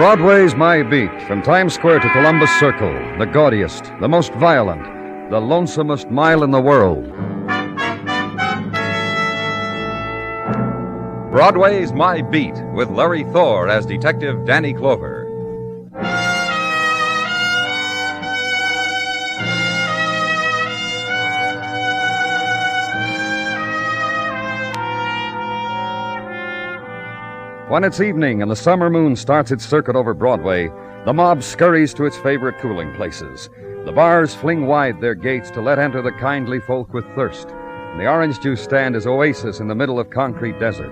Broadway's my beat, from Times Square to Columbus Circle, the gaudiest, the most violent, the lonesomest mile in the world. Broadway's My Beat, with Larry Thor as Detective Danny Clover. When it's evening and the summer moon starts its circuit over Broadway, the mob scurries to its favorite cooling places. The bars fling wide their gates to let enter the kindly folk with thirst, and the orange juice stand is oasis in the middle of concrete desert.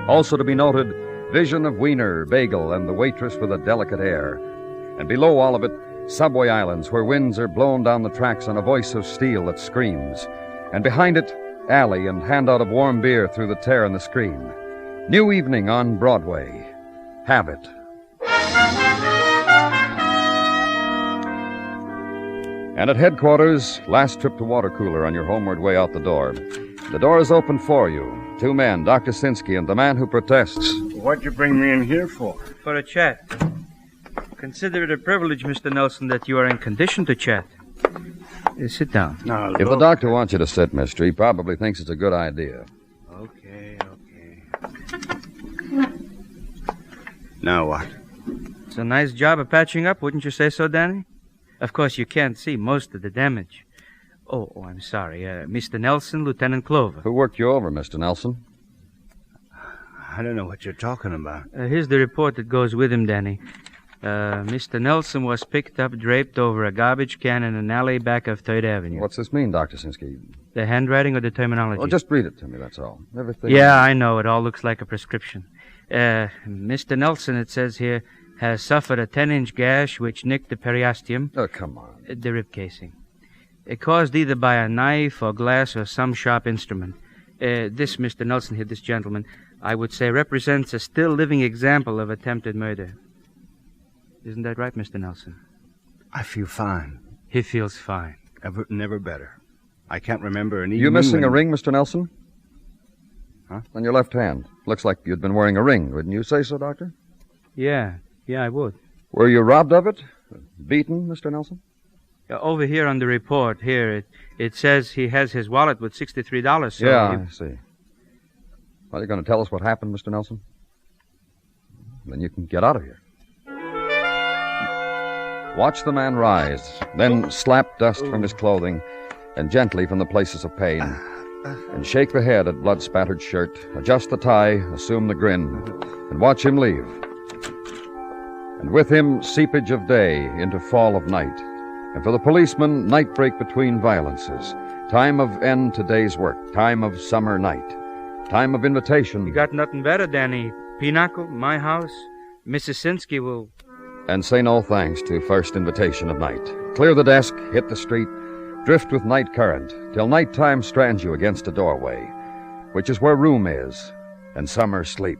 Also to be noted, vision of Wiener, bagel, and the waitress with a delicate air. And below all of it, subway islands where winds are blown down the tracks on a voice of steel that screams. And behind it, alley and handout of warm beer through the tear in the screen. New evening on Broadway. Have it. And at headquarters, last trip to water cooler on your homeward way out the door. The door is open for you. Two men, Dr. Sinsky and the man who protests. What'd you bring me in here for? For a chat. Consider it a privilege, Mr. Nelson, that you are in condition to chat. Sit down. Now, If the doctor wants you to sit, mister, he probably thinks it's a good idea. Okay. Now what? It's a nice job of patching up, wouldn't you say so, Danny? Of course, you can't see most of the damage. Oh, I'm sorry. Mr. Nelson, Lieutenant Clover. Who worked you over, Mr. Nelson? I don't know what you're talking about. Here's the report that goes with him, Danny. Mr. Nelson was picked up draped over a garbage can in an alley back of 3rd Avenue. What's this mean, Dr. Sinsky? The handwriting or the terminology? Well, just read it to me, that's all. Everything... Yeah, I know. It all looks like a prescription. Mr. Nelson, it says here, has suffered a 10-inch gash which nicked the periosteum. Oh, come on. The rib casing. It caused either by a knife or glass or some sharp instrument. This Mr. Nelson here, this gentleman, I would say represents a still living example of attempted murder. Isn't that right, Mr. Nelson? I feel fine. He feels fine. Never better. I can't remember an evening. You missing a ring, Mr. Nelson? Huh? On your left hand. Looks like you'd been wearing a ring. Wouldn't you say so, Doctor? Yeah, I would. Were you robbed of it? Beaten, Mr. Nelson? Over here on the report, here, it says he has his wallet with $63. So I see. Well, you're going to tell us what happened, Mr. Nelson? Then you can get out of here. Watch the man rise, then slap dust from his clothing and gently from the places of pain, and shake the head at blood-spattered shirt, adjust the tie, assume the grin, and watch him leave. And with him, seepage of day into fall of night. And for the policeman, night break between violences. Time of end to day's work. Time of summer night. Time of invitation. You got nothing better, Danny. Pinochle, my house. Mrs. Sinsky will... And say no thanks to first invitation of night. Clear the desk, hit the street, drift with night current, till nighttime strands you against a doorway, which is where room is, and summer sleep.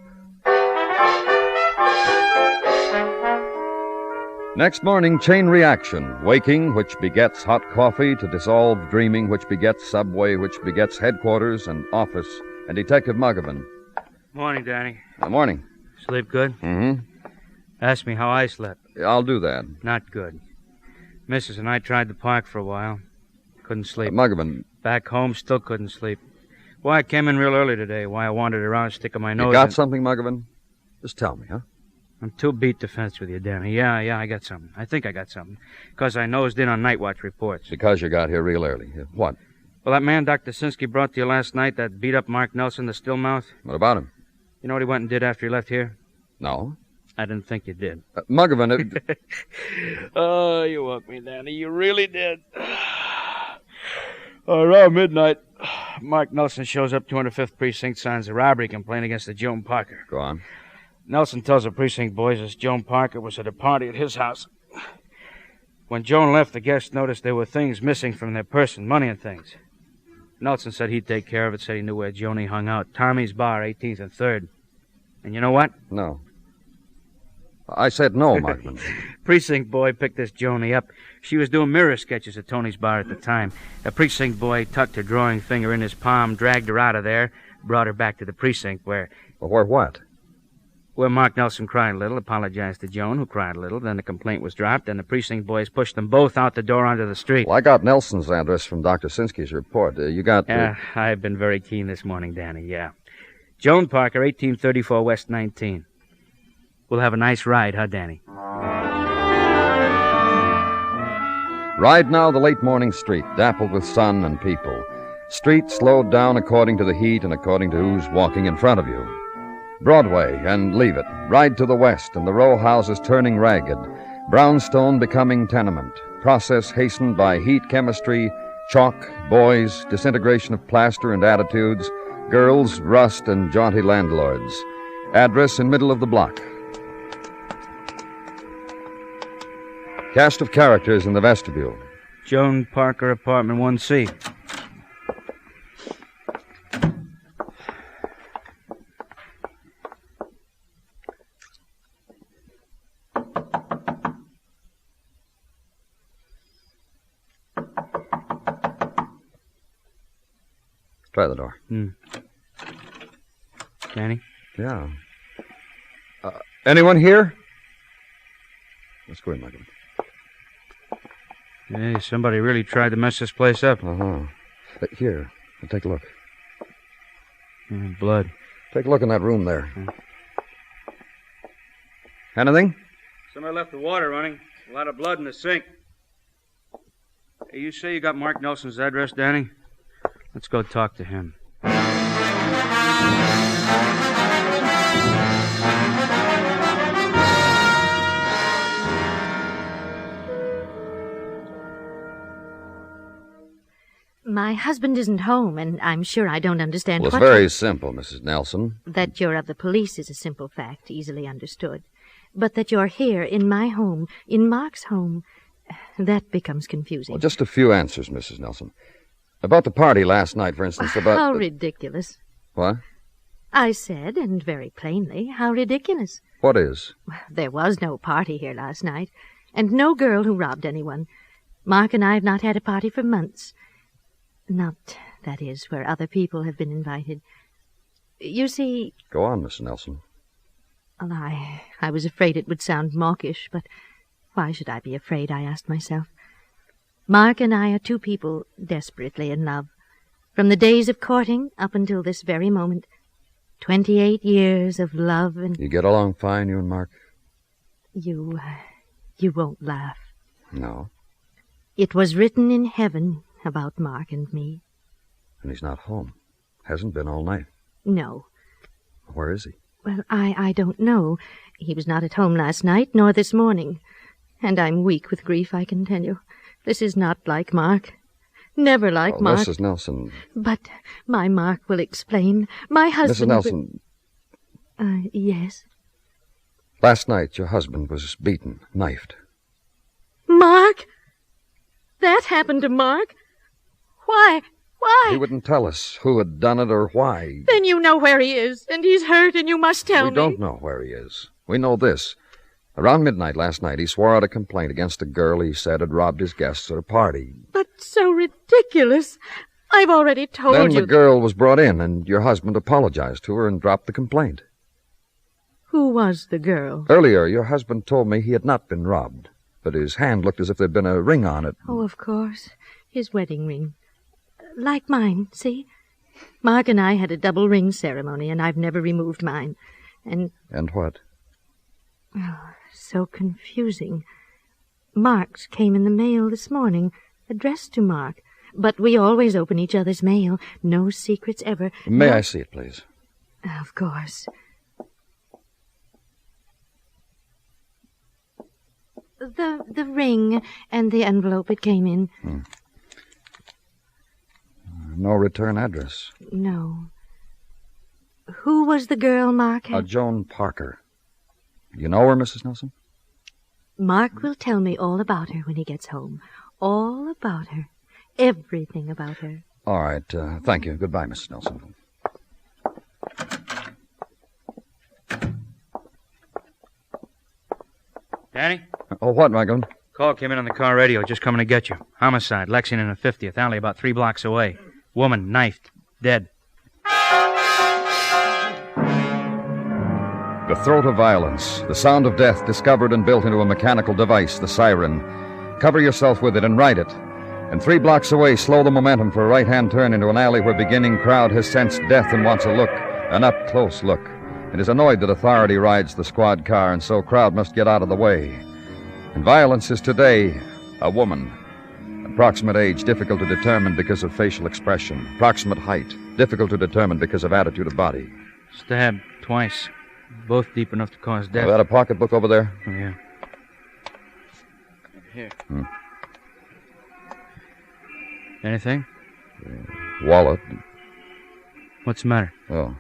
Next morning, chain reaction. Waking, which begets hot coffee, to dissolve dreaming, which begets subway, which begets headquarters and office, and Detective Muggavan. Morning, Danny. Morning. Sleep good? Mm-hmm. Ask me how I slept. I'll do that. Not good. Mrs. and I tried the park for a while. Couldn't sleep. Muggavan. Back home, still couldn't sleep. Why I came in real early today. Why I wandered around sticking my nose You got something, Muggavan? Just tell me, huh? I'm too beat to fence with you, Danny. Yeah, I got something. I think I got something. Because I nosed in on night watch reports. Because you got here real early. What? Well, that man Dr. Sinsky brought to you last night, that beat-up Mark Nelson, the stillmouth. What about him? You know what he went and did after he left here? No. I didn't think you did. Muggavan, Oh, you woke me, Danny. You really did. Around midnight, Mark Nelson shows up 205th Precinct, signs a robbery complaint against the Joan Parker. Go on. Nelson tells the precinct boys that Joan Parker was at a party at his house. When Joan left, the guests noticed there were things missing from their person, money and things. Nelson said he'd take care of it, said he knew where Joni hung out. Tommy's Bar, 18th and 3rd. And you know what? No. I said no, Muggavan. Precinct boy picked this Joni up. She was doing mirror sketches at Tony's Bar at the time. A precinct boy tucked her drawing finger in his palm, dragged her out of there, brought her back to the precinct where... Where what? Where Mark Nelson cried a little, apologized to Joan, who cried a little. Then the complaint was dropped, and the precinct boys pushed them both out the door onto the street. Well, I got Nelson's address from Dr. Sinsky's report. You got... Yeah, I've been very keen this morning, Danny, yeah. Joan Parker, 1834 West 19. We'll have a nice ride, huh, Danny? Ride now the late morning street, dappled with sun and people. Street slowed down according to the heat and according to who's walking in front of you. Broadway, and leave it. Ride to the west, and the row houses turning ragged. Brownstone becoming tenement. Process hastened by heat chemistry, chalk, boys, disintegration of plaster and attitudes, girls, rust, and jaunty landlords. Address in middle of the block. Cast of characters in the vestibule. Joan Parker, apartment 1C. Try the door. Danny? Yeah. Anyone here? Let's go in, Michael. Hey, somebody really tried to mess this place up. Uh-huh. Here, take a look. Blood. Take a look in that room there. Anything? Somebody left the water running. A lot of blood in the sink. Hey, you say you got Mark Nelson's address, Danny? Let's go talk to him. My husband isn't home, and I'm sure I don't understand Well, it's what... very simple, Mrs. Nelson. That you're of the police is a simple fact, easily understood. But that you're here, in my home, in Mark's home, that becomes confusing. Well, just a few answers, Mrs. Nelson. About the party last night, for instance, about... How ridiculous. What? I said, and very plainly, how ridiculous. What is? There was no party here last night, and no girl who robbed anyone. Mark and I have not had a party for months. Not, that is, where other people have been invited. You see... Go on, Mrs. Nelson. Well, I was afraid it would sound mawkish, but why should I be afraid, I asked myself. Mark and I are two people desperately in love. From the days of courting up until this very moment. 28 years of love and... You get along fine, you and Mark? You won't laugh. No. It was written in heaven about Mark and me. And he's not home. Hasn't been all night. No. Where is he? Well, I don't know. He was not at home last night, nor this morning. And I'm weak with grief, I can tell you. This is not like Mark. Never like Mark. Mrs. Nelson. But my Mark will explain. My husband... Mrs. Nelson. Yes? Last night, your husband was beaten, knifed. Mark? That happened to Mark? Why? Why? He wouldn't tell us who had done it or why. Then you know where he is, and he's hurt, and you must tell me. We don't know where he is. We know this. Around midnight last night, he swore out a complaint against a girl he said had robbed his guests at a party. But so ridiculous. I've already told you... Then the girl was brought in, and your husband apologized to her and dropped the complaint. Who was the girl? Earlier, your husband told me he had not been robbed, but his hand looked as if there'd been a ring on it. Oh, of course. His wedding ring. Like mine, see? Mark and I had a double ring ceremony, and I've never removed mine. And what? Oh, so confusing. Mark's came in the mail this morning, addressed to Mark. But we always open each other's mail. No secrets ever. May I see it, please? Of course. The ring and the envelope it came in. No return address. No. Who was the girl Mark had? Joan Parker. You know her, Mrs. Nelson? Mark will tell me all about her when he gets home. All about her. Everything about her. All right. Thank you. Goodbye, Mrs. Nelson. Danny? Oh, what, Michael? Call came in on the car radio, just coming to get you. Homicide, Lexington and 50th Alley, about 3 blocks away. Woman, knifed, dead. The The throat of violence, the sound of death discovered and built into a mechanical device, the siren. Cover yourself with it and ride it. And 3 blocks away, slow the momentum for a right-hand turn into an alley where beginning crowd has sensed death and wants a look, an up-close look. It is annoyed that authority rides the squad car, and so crowd must get out of the way. And violence is today a woman. Approximate age, difficult to determine because of facial expression. Approximate height, difficult to determine because of attitude of body. Stabbed twice. Both deep enough to cause death. Is that a pocketbook over there? Yeah. Here. Anything? Wallet. What's the matter? Oh,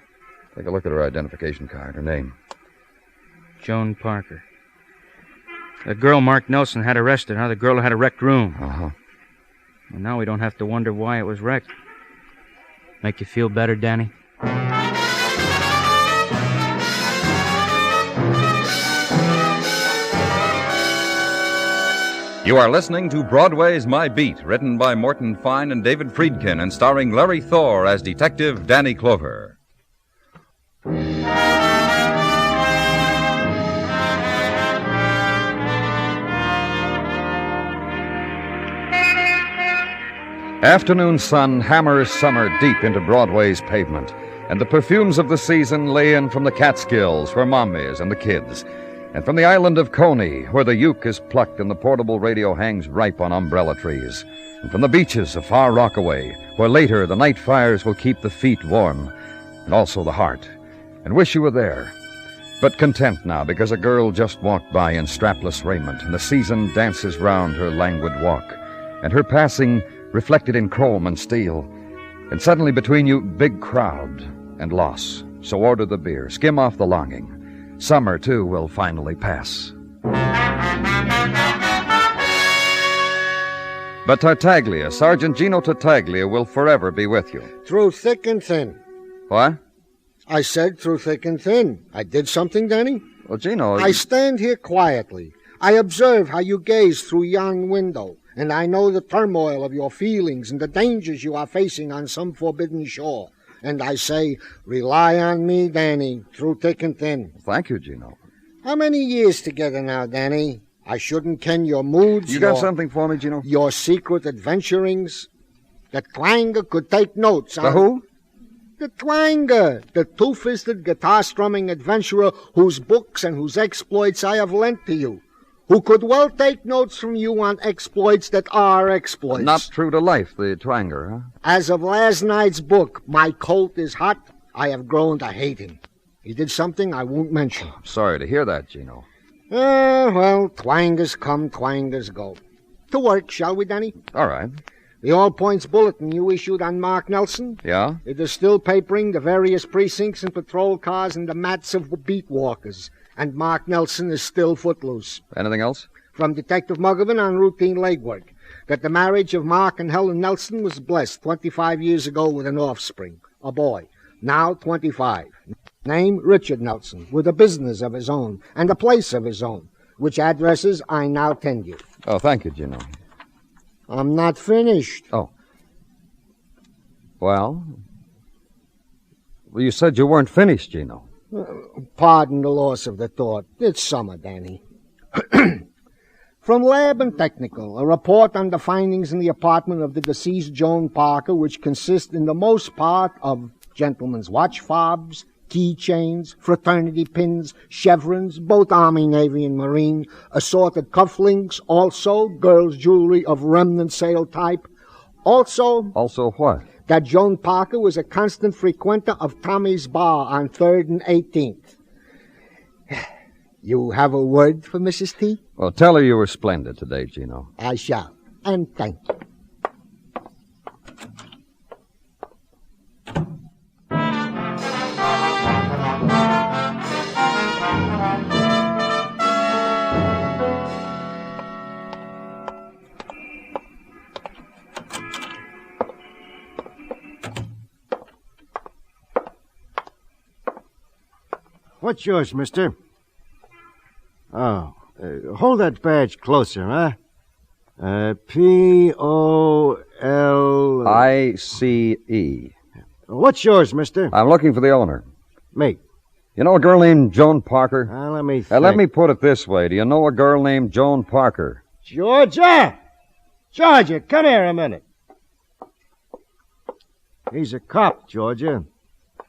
take a look at her identification card, her name. Joan Parker. The girl Mark Nelson had arrested, huh? The girl who had a wrecked room. Uh-huh. And now we don't have to wonder why it was wrecked. Make you feel better, Danny? You are listening to Broadway's My Beat, written by Morton Fine and David Friedkin, and starring Larry Thor as Detective Danny Clover. Afternoon sun hammers summer deep into Broadway's pavement, and the perfumes of the season lay in from the Catskills, where Mom is, and the kids. And from the island of Coney, where the uke is plucked and the portable radio hangs ripe on umbrella trees. And from the beaches of Far Rockaway, where later the night fires will keep the feet warm, and also the heart. And wish you were there. But content now, because a girl just walked by in strapless raiment, and the season dances round her languid walk, and her passing reflected in chrome and steel. And suddenly between you, big crowd and loss. So order the beer, skim off the longing. Summer, too, will finally pass. But Tartaglia, Sergeant Gino Tartaglia, will forever be with you. Through thick and thin. What? I said through thick and thin. I did something, Danny? Well, Gino... I stand here quietly. I observe how you gaze through yon window, and I know the turmoil of your feelings and the dangers you are facing on some forbidden shore. And I say, rely on me, Danny, through thick and thin. Thank you, Gino. How many years together now, Danny? I shouldn't ken your moods. You got something for me, Gino? Your secret adventurings. The twanger could take notes on... The who? The twanger, the two-fisted guitar-strumming adventurer whose books and whose exploits I have lent to you, who could well take notes from you on exploits that are exploits. Not true to life, the twanger, huh? As of last night's book, My Colt is Hot, I have grown to hate him. He did something I won't mention. Sorry to hear that, Gino. Well, twangers come, twangers go. To work, shall we, Danny? All right. The all-points bulletin you issued on Mark Nelson? Yeah? It is still papering the various precincts and patrol cars and the mats of the beat walkers. And Mark Nelson is still footloose. Anything else? From Detective Muggavan on routine legwork, that the marriage of Mark and Helen Nelson was blessed 25 years ago with an offspring, a boy, now 25. Name Richard Nelson, with a business of his own and a place of his own, which addresses I now tend you. Oh, thank you, Gino. I'm not finished. Oh. Well, you said you weren't finished, Gino. Pardon the loss of the thought. It's summer, Danny. From Lab and Technical, a report on the findings in the apartment of the deceased Joan Parker, which consist in the most part of gentlemen's watch fobs, keychains, fraternity pins, chevrons, both Army, Navy, and Marine, assorted cufflinks, also girls' jewelry of remnant sale type. Also... Also what? That Joan Parker was a constant frequenter of Tommy's Bar on 3rd and 18th. You have a word for Mrs. T? Well, tell her you were splendid today, Gino. I shall, and thank you. What's yours, mister? Oh, hold that badge closer, huh? P-O-L... I-C-E. What's yours, mister? I'm looking for the owner. Me. You know a girl named Joan Parker? Let me think. Let me put it this way. Do you know a girl named Joan Parker? Georgia! Georgia, come here a minute. He's a cop, Georgia.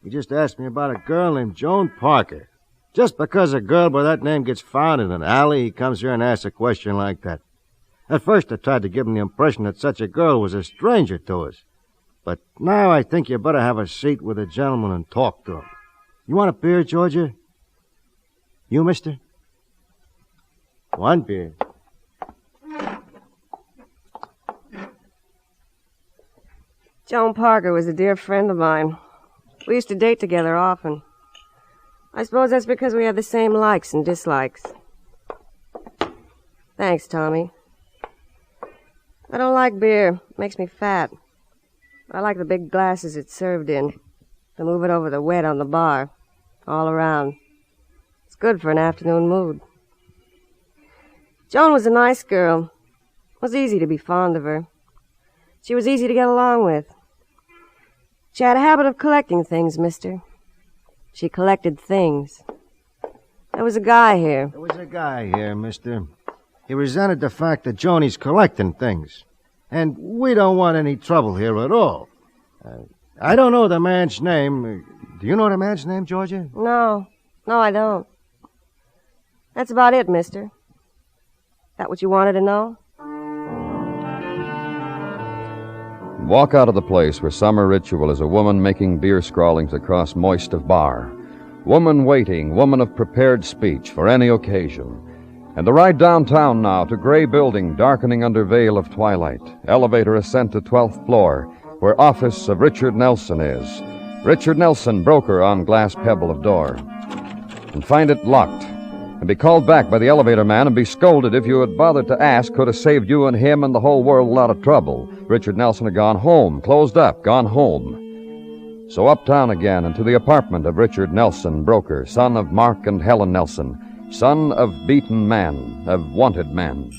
He just asked me about a girl named Joan Parker. Just because a girl by that name gets found in an alley, he comes here and asks a question like that. At first, I tried to give him the impression that such a girl was a stranger to us. But now I think you better have a seat with a gentleman and talk to him. You want a beer, Georgia? You, mister? One beer. Joan Parker was a dear friend of mine. We used to date together often. I suppose that's because we had the same likes and dislikes. Thanks, Tommy. I don't like beer. It makes me fat. I like the big glasses it's served in. To move it over the wet on the bar. All around. It's good for an afternoon mood. Joan was a nice girl. It was easy to be fond of her. She was easy to get along with. She had a habit of collecting things, mister. She collected things. There was a guy here. Mister. He resented the fact that Joni's collecting things. And we don't want any trouble here at all. I don't know the man's name. Do you know the man's name, Georgia? No, I don't. That's about it, mister. That what you wanted to know? Walk out of the place where summer ritual is a woman making beer scrawlings across moist of bar. Woman waiting, woman of prepared speech for any occasion. And the ride downtown now to gray building darkening under veil of twilight. Elevator ascent to 12th floor, where office of Richard Nelson is. Richard Nelson, broker on glass pebble of door. And find it locked. And be called back by the elevator man and be scolded if you had bothered to ask could have saved you and him and the whole world a lot of trouble. Richard Nelson had gone home, closed up, gone home. So uptown again and to the apartment of Richard Nelson, broker, son of Mark and Helen Nelson, son of beaten man, of wanted man.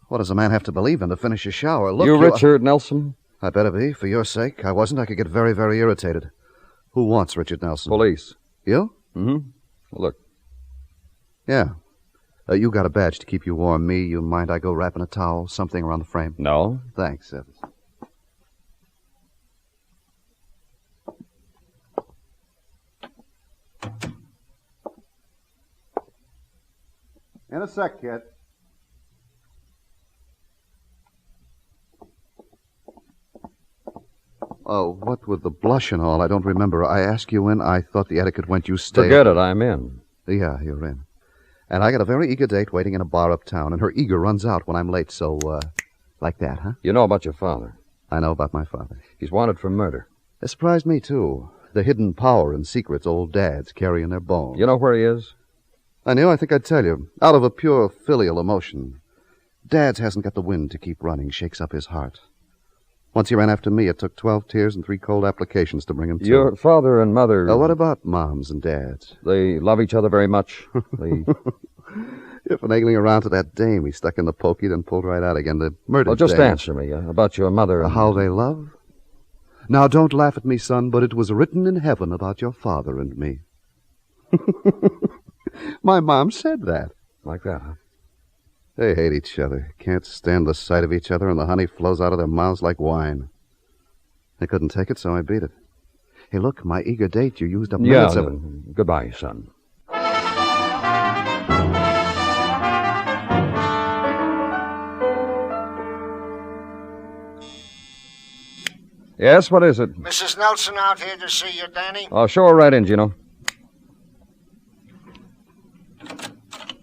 What does a man have to believe in to finish a shower? Look, You Richard Nelson? I'd better be, for your sake. I wasn't. I could get very, very irritated. Who wants Richard Nelson? Police. You? Mm-hmm. Look. Yeah. You got a badge to keep you warm. Me, you mind I go wrapping a towel, something around the frame? No. Thanks, Evans. In a sec, kid. Oh, what with the blush and all, I don't remember. I asked you in. I thought the etiquette went you stay. Forget it, I'm in. Yeah, you're in. And I got a very eager date waiting in a bar uptown, and her eager runs out when I'm late, so, like that, huh? You know about your father. I know about my father. He's wanted for murder. It surprised me, too. The hidden power and secrets old dads carry in their bones. You know where he is? I knew. I think I'd tell you. Out of a pure filial emotion. Dad's hasn't got the wind to keep running, shakes up his heart. Once he ran after me, it took 12 tears and 3 cold applications to bring him to. Your father and mother... What about moms and dads? They love each other very much. They... You're finagling around to that dame he stuck in the pokey, then pulled right out again. The murdered Well, just dame. answer me about your mother and... How they love? Now, don't laugh at me, son, but it was written in heaven about your father and me. My mom said that. Like that, huh? They hate each other, can't stand the sight of each other, and the honey flows out of their mouths like wine. They couldn't take it, so I beat it. Hey, look, my eager date, you used up minutes of it. Goodbye, son. Yes, what is it? Mrs. Nelson out here to see you, Danny. Oh, show her right in, Gino.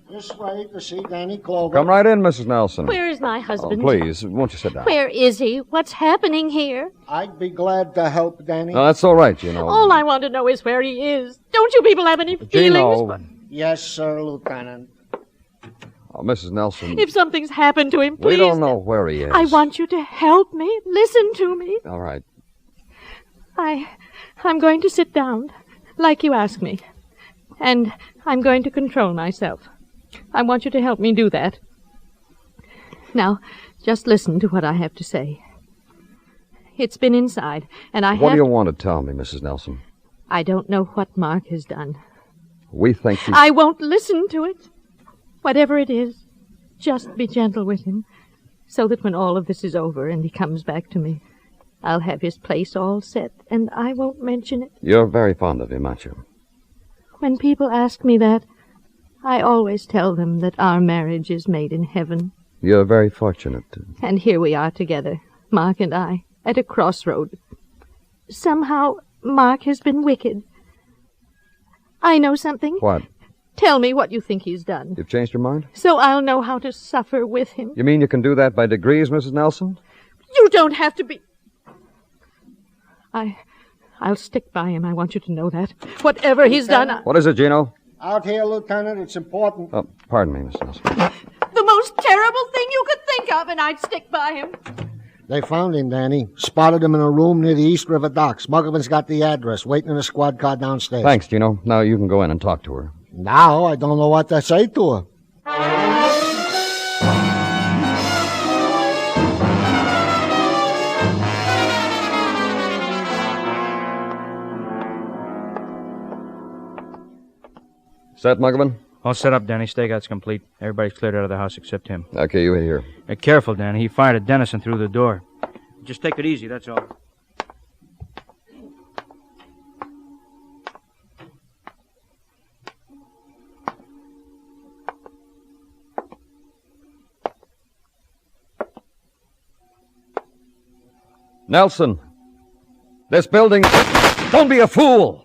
This way to see Danny Clover. Come right in, Mrs. Nelson. Where is my husband? Oh, please, won't you sit down? Where is he? What's happening here? I'd be glad to help, Danny. No, that's all right, Gino. All I want to know is where he is. Don't you people have any Gino. feelings? Yes, sir, Lieutenant. Oh, Mrs. Nelson. If something's happened to him, please. We don't know where he is. I want you to help me. Listen to me. All right. I'm going to sit down, like you asked me. And I'm going to control myself. I want you to help me do that. Now, just listen to what I have to say. It's been inside, and What do you want to tell me, Mrs. Nelson? I don't know what Mark has done. We think he... I won't listen to it. Whatever it is, just be gentle with him, so that when all of this is over and he comes back to me, I'll have his place all set, and I won't mention it. You're very fond of him, aren't you? When people ask me that, I always tell them that our marriage is made in heaven. You're very fortunate. And here we are together, Mark and I, at a crossroad. Somehow, Mark has been wicked. I know something. What? Tell me what you think he's done. You've changed your mind? So I'll know how to suffer with him. You mean you can do that by degrees, Mrs. Nelson? You don't have to be... I'll stick by him. I want you to know that. Whatever he's done... What is it, Gino? Out here, Lieutenant. It's important. Oh, pardon me, Mrs. Nelson. The most terrible thing you could think of, and I'd stick by him. They found him, Danny. Spotted him in a room near the East River docks. Muggavan's got the address, waiting in a squad car downstairs. Thanks, Gino. Now you can go in and talk to her. Now I don't know what to say to her. Set, Muggavan? All set up, Danny. Stakeout's complete. Everybody's cleared out of the house except him. Okay, you wait here. Careful, Danny. He fired at Dennison through the door. Just take it easy, that's all. Nelson, this building... Don't be a fool!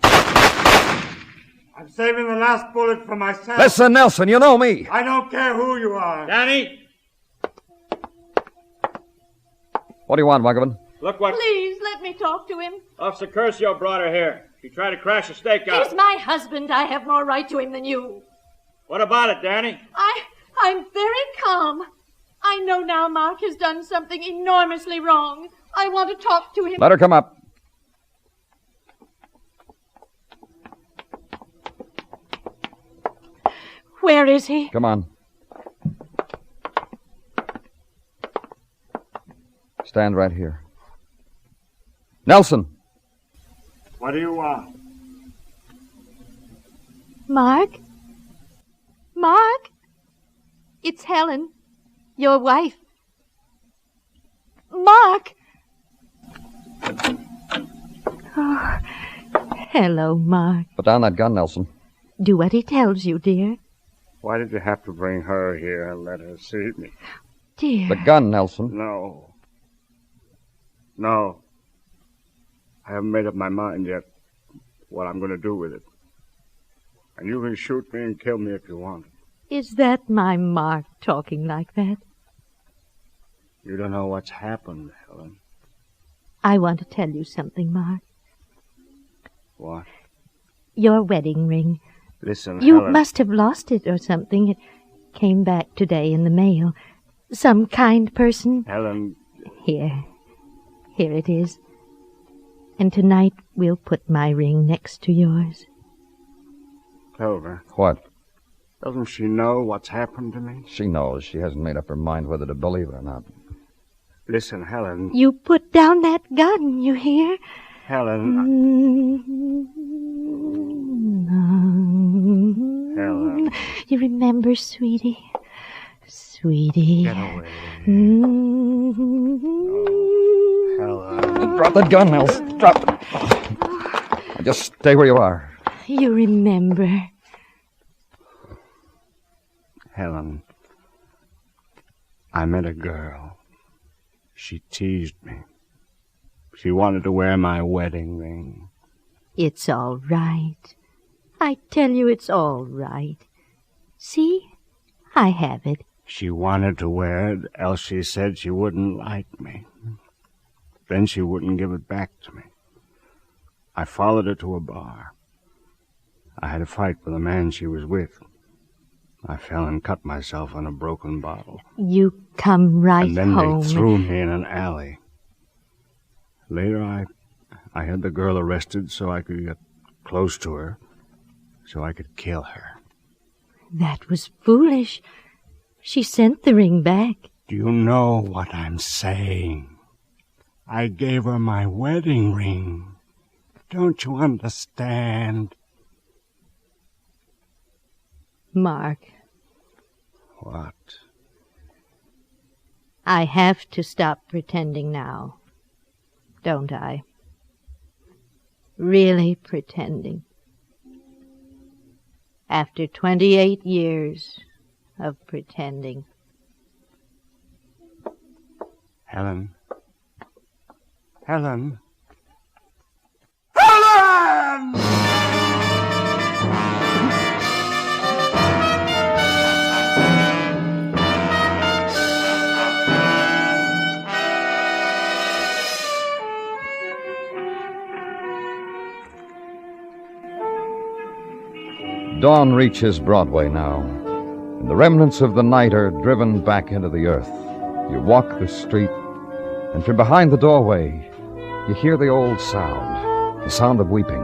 I'm saving the last bullet for myself. Listen, Nelson, you know me. I don't care who you are. Danny! What do you want, Muggavan? Look what... Please, let me talk to him. Officer Curcio brought her here. She tried to crash a stakeout. He's my husband. I have more right to him than you. What about it, Danny? I'm very calm. I know now Mark has done something enormously wrong. I want to talk to him. Let her come up. Where is he? Come on. Stand right here. Nelson! What do you want? Mark? Mark? It's Helen, your wife. Mark! Oh, hello, Mark. Put down that gun, Nelson. Do what he tells you, dear. Why did you have to bring her here and let her see me? Dear. The gun, Nelson. No. No. I haven't made up my mind yet what I'm going to do with it. And you can shoot me and kill me if you want. Is that my Mark talking like that? You don't know what's happened, Helen. I want to tell you something, Mark. What? Your wedding ring. Listen, You Helen. must have lost it or something. It came back today in the mail. Some kind person. Helen. Here it is. And tonight we'll put my ring next to yours. Clover. What? Doesn't she know what's happened to me? She knows. She hasn't made up her mind whether to believe it or not. Listen, Helen. You put down that gun, you hear? Helen. Helen. You remember, sweetie? Sweetie. Get away. Helen. Drop that gun, Nelson. Drop it. Just stay where you are. You remember. Helen. I met a girl. She teased me. She wanted to wear my wedding ring. It's all right. I tell you it's all right. See? I have it. She wanted to wear it, else she said she wouldn't like me. Then she wouldn't give it back to me. I followed her to a bar. I had a fight with the man she was with. I fell and cut myself on a broken bottle. You come right And then home. they threw me in an alley. Later, I I had the girl arrested so I could get close to her, so I could kill her. That was foolish. She sent the ring back. Do you know what I'm saying? I gave her my wedding ring. Don't you understand? Mark. What? I have to stop pretending now, don't I? Really pretending. After 28 years of pretending. Helen. Helen. Dawn reaches Broadway now, and the remnants of the night are driven back into the earth. You walk the street, and from behind the doorway, you hear the old sound, the sound of weeping.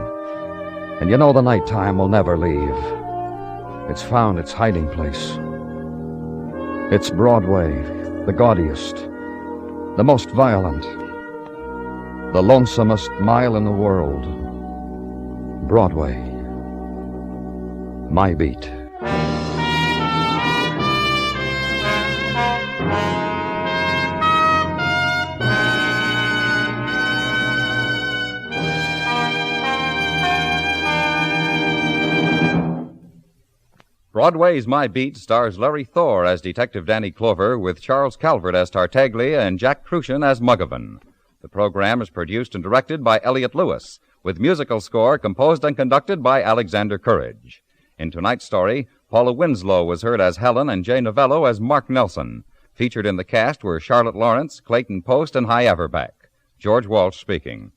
And you know the nighttime will never leave. It's found its hiding place. It's Broadway, the gaudiest, the most violent, the lonesomest mile in the world. Broadway. My beat. Broadway's My Beat stars Larry Thor as Detective Danny Clover, with Charles Calvert as Tartaglia and Jack Crucian as Muggavan. The program is produced and directed by Elliott Lewis, with musical score composed and conducted by Alexander Courage. In tonight's story, Paula Winslow was heard as Helen and Jay Novello as Mark Nelson. Featured in the cast were Charlotte Lawrence, Clayton Post, and Hy Averback. George Walsh speaking.